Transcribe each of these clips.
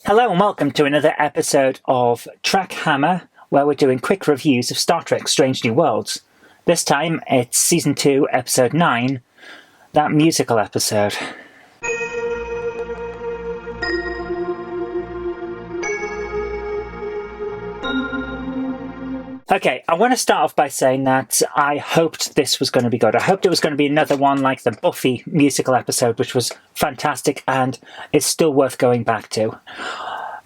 Hello and welcome to another episode of TrekHammer, where we're doing quick reviews of Star Trek Strange New Worlds. This time it's Season 2, Episode 9, that musical episode. Okay, I want to start off by saying that I hoped this was going to be good. I hoped it was going to be another one like the Buffy musical episode, which was fantastic and is still worth going back to.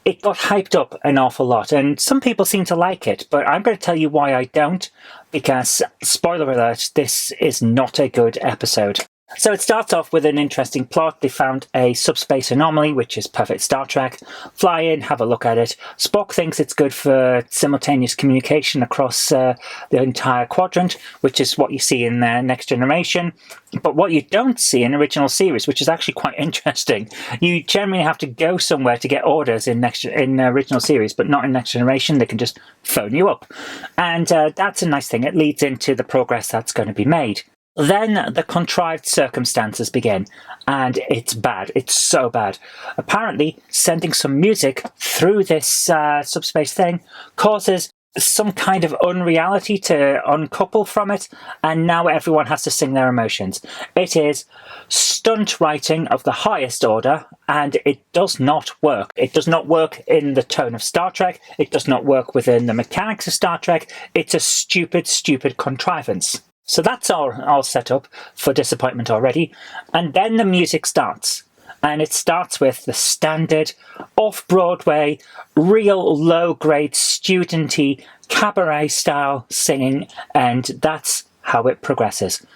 It got hyped up an awful lot, and some people seem to like it, but I'm going to tell you why I don't, because, spoiler alert, this is not a good episode. So it starts off with an interesting plot. They found a subspace anomaly, which is perfect Star Trek. Fly in, have a look at it. Spock thinks it's good for simultaneous communication across the entire quadrant, which is what you see in Next Generation. But what you don't see in original series, which is actually quite interesting, you generally have to go somewhere to get orders in original series, but not in Next Generation. They can just phone you up. And that's a nice thing. It leads into the progress that's going to be made. Then the contrived circumstances begin, and it's bad. It's so bad. Apparently, sending some music through this subspace thing causes some kind of unreality to uncouple from it, and now everyone has to sing their emotions. It is stunt writing of the highest order, and it does not work. It does not work in the tone of Star Trek. It does not work within the mechanics of Star Trek. It's a stupid, stupid contrivance. So that's all set up for disappointment already. And then the music starts. And it starts with the standard off-Broadway, real low-grade, student-y, cabaret-style singing. And that's how it progresses.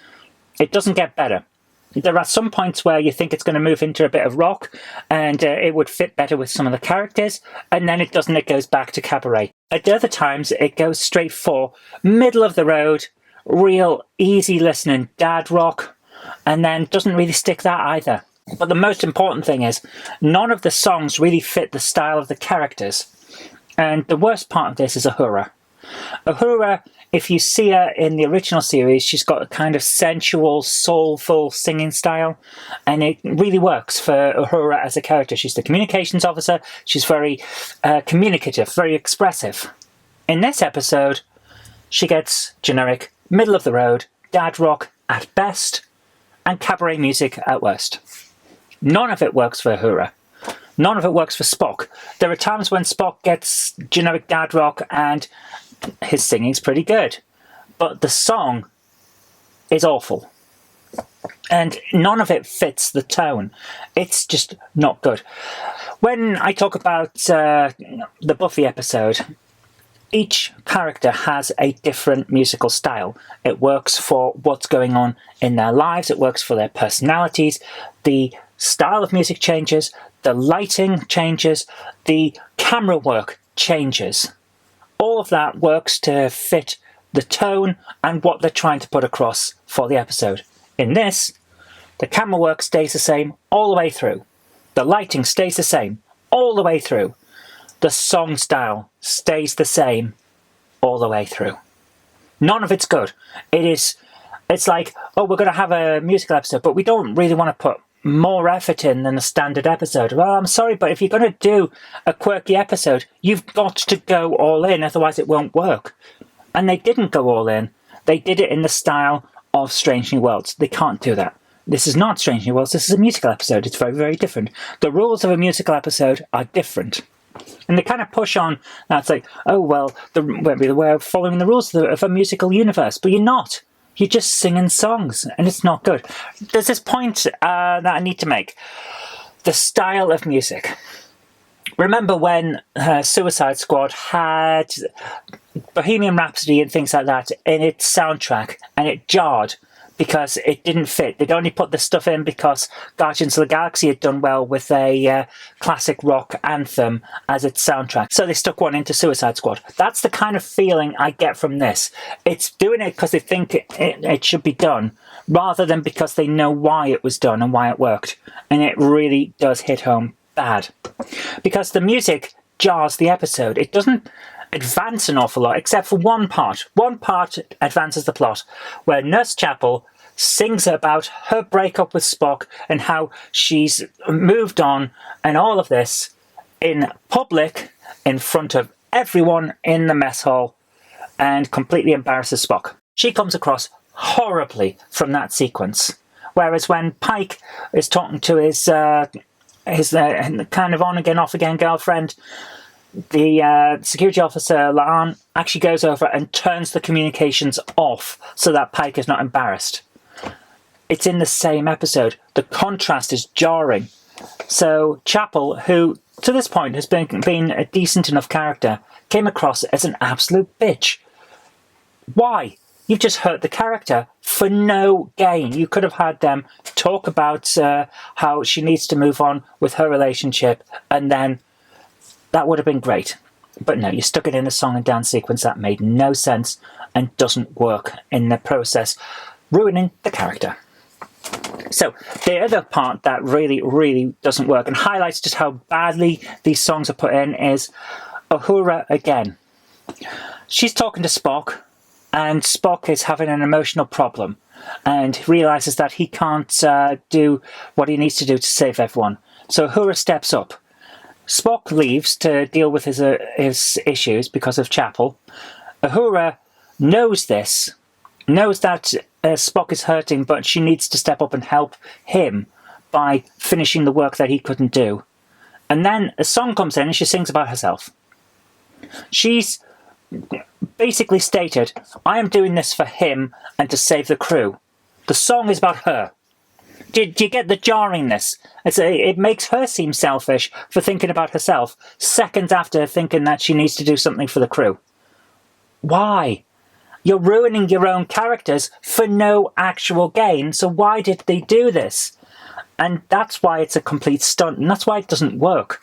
It doesn't get better. There are some points where you think it's going to move into a bit of rock, and it would fit better with some of the characters. And then it doesn't. It goes back to cabaret. At other times, it goes straight for middle of the road, real easy listening dad rock, and then doesn't really stick that either. But the most important thing is none of the songs really fit the style of the characters. And the worst part of this is Uhura. Uhura, if you see her in the original series, she's got a kind of sensual, soulful singing style, and it really works for Uhura as a character. She's the communications officer. She's very communicative, very expressive. In this episode, she gets generic middle of the road, dad rock at best, and cabaret music at worst. None of it works for Uhura. None of it works for Spock. There are times when Spock gets generic dad rock and his singing's pretty good. But the song is awful. And none of it fits the tone. It's just not good. When I talk about the Buffy episode, each character has a different musical style. It works for what's going on in their lives. It works for their personalities. The style of music changes. The lighting changes. The camera work changes. All of that works to fit the tone and what they're trying to put across for the episode. In this, the camera work stays the same all the way through. The lighting stays the same all the way through. The song style stays the same all the way through. None of it's good. It's like, oh, we're going to have a musical episode, but we don't really want to put more effort in than a standard episode. Well, I'm sorry, but if you're going to do a quirky episode, you've got to go all in, otherwise it won't work. And they didn't go all in. They did it in the style of Strange New Worlds. They can't do that. This is not Strange New Worlds. This is a musical episode. It's very, very different. The rules of a musical episode are different. And they kind of push on, that's like, oh, well, we're following the rules of a musical universe. But you're not. You're just singing songs, and it's not good. There's this point that I need to make. The style of music. Remember when Suicide Squad had Bohemian Rhapsody and things like that in its soundtrack, and it jarred because it didn't fit. They'd only put the stuff in because Guardians of the Galaxy had done well with a classic rock anthem as its soundtrack. So they stuck one into Suicide Squad. That's the kind of feeling I get from this. It's doing it because they think it should be done, rather than because they know why it was done and why it worked. And it really does hit home bad. Because the music jars the episode. It doesn't advance an awful lot, except for one part. One part advances the plot, where Nurse Chapel sings about her breakup with Spock and how she's moved on and all of this. in public, in front of everyone in the mess hall, and completely embarrasses Spock. She comes across horribly from that sequence. Whereas when Pike is talking to his kind of on-again, off-again girlfriend, the security officer, La'an, actually goes over and turns the communications off so that Pike is not embarrassed. It's in the same episode. The contrast is jarring. So Chapel, who to this point has been a decent enough character, came across as an absolute bitch. Why? You've just hurt the character for no gain. You could have had them talk about how she needs to move on with her relationship, and then that would have been great. But no, you stuck it in a song and dance sequence that made no sense and doesn't work in the process, ruining the character. So the other part that really, really doesn't work and highlights just how badly these songs are put in is Uhura again. She's talking to Spock, and Spock is having an emotional problem and realises that he can't do what he needs to do to save everyone. So Uhura steps up. Spock leaves to deal with his issues because of Chapel. Uhura knows this, knows that Spock is hurting, but she needs to step up and help him by finishing the work that he couldn't do. And then a song comes in and she sings about herself. She's basically stated, I am doing this for him and to save the crew. The song is about her. Do you get the jarringness? It makes her seem selfish for thinking about herself seconds after thinking that she needs to do something for the crew. Why? You're ruining your own characters for no actual gain, so why did they do this? And that's why it's a complete stunt, and that's why it doesn't work.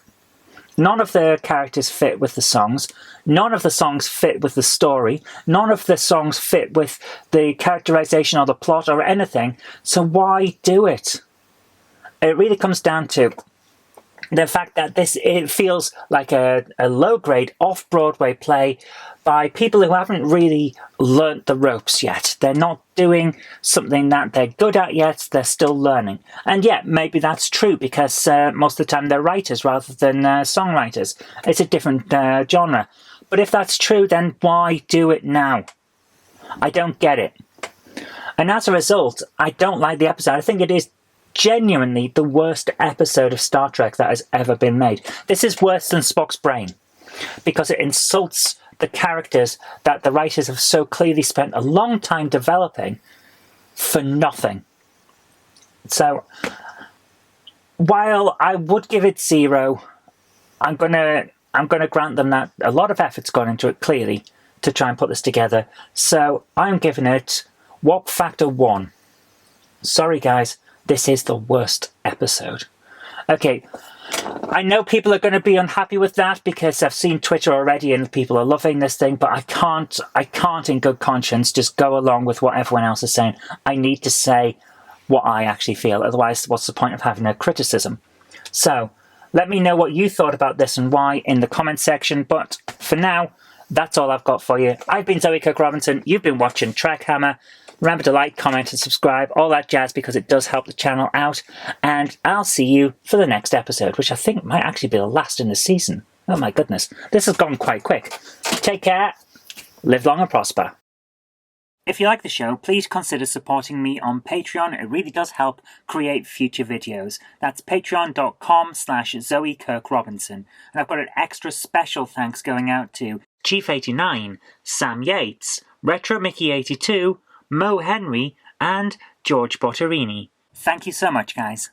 None of the characters fit with the songs. None of the songs fit with the story. None of the songs fit with the characterization or the plot or anything. So why do it? It really comes down to the fact that it feels like a low-grade, off-Broadway play by people who haven't really learnt the ropes yet. They're not doing something that they're good at yet, they're still learning. And yeah, maybe that's true because most of the time they're writers rather than songwriters. It's a different genre. But if that's true, then why do it now? I don't get it. And as a result, I don't like the episode. I think it is genuinely the worst episode of Star Trek that has ever been made. This is worse than Spock's brain because it insults the characters that the writers have so clearly spent a long time developing for nothing. So, while I would give it 0, I'm gonna grant them that a lot of effort's gone into it, clearly, to try and put this together. So, I'm giving it Warp Factor 1. Sorry guys, this is the worst episode. Okay, I know people are going to be unhappy with that because I've seen Twitter already and people are loving this thing, but I can't in good conscience just go along with what everyone else is saying. I need to say what I actually feel, otherwise what's the point of having a criticism? So, let me know what you thought about this and why in the comment section, but for now, that's all I've got for you. I've been Zoe Kirk-Robinson, you've been watching TrekHammer. Remember to like, comment and subscribe, all that jazz, because it does help the channel out. And I'll see you for the next episode, which I think might actually be the last in the season. Oh my goodness, this has gone quite quick. Take care, live long and prosper. If you like the show, please consider supporting me on Patreon. It really does help create future videos. That's patreon.com/Zoe Kirk-Robinson. And I've got an extra special thanks going out to Chief89, Sam Yates, Retro Mickey 82, Mo Henry, and George Botterini. Thank you so much, guys.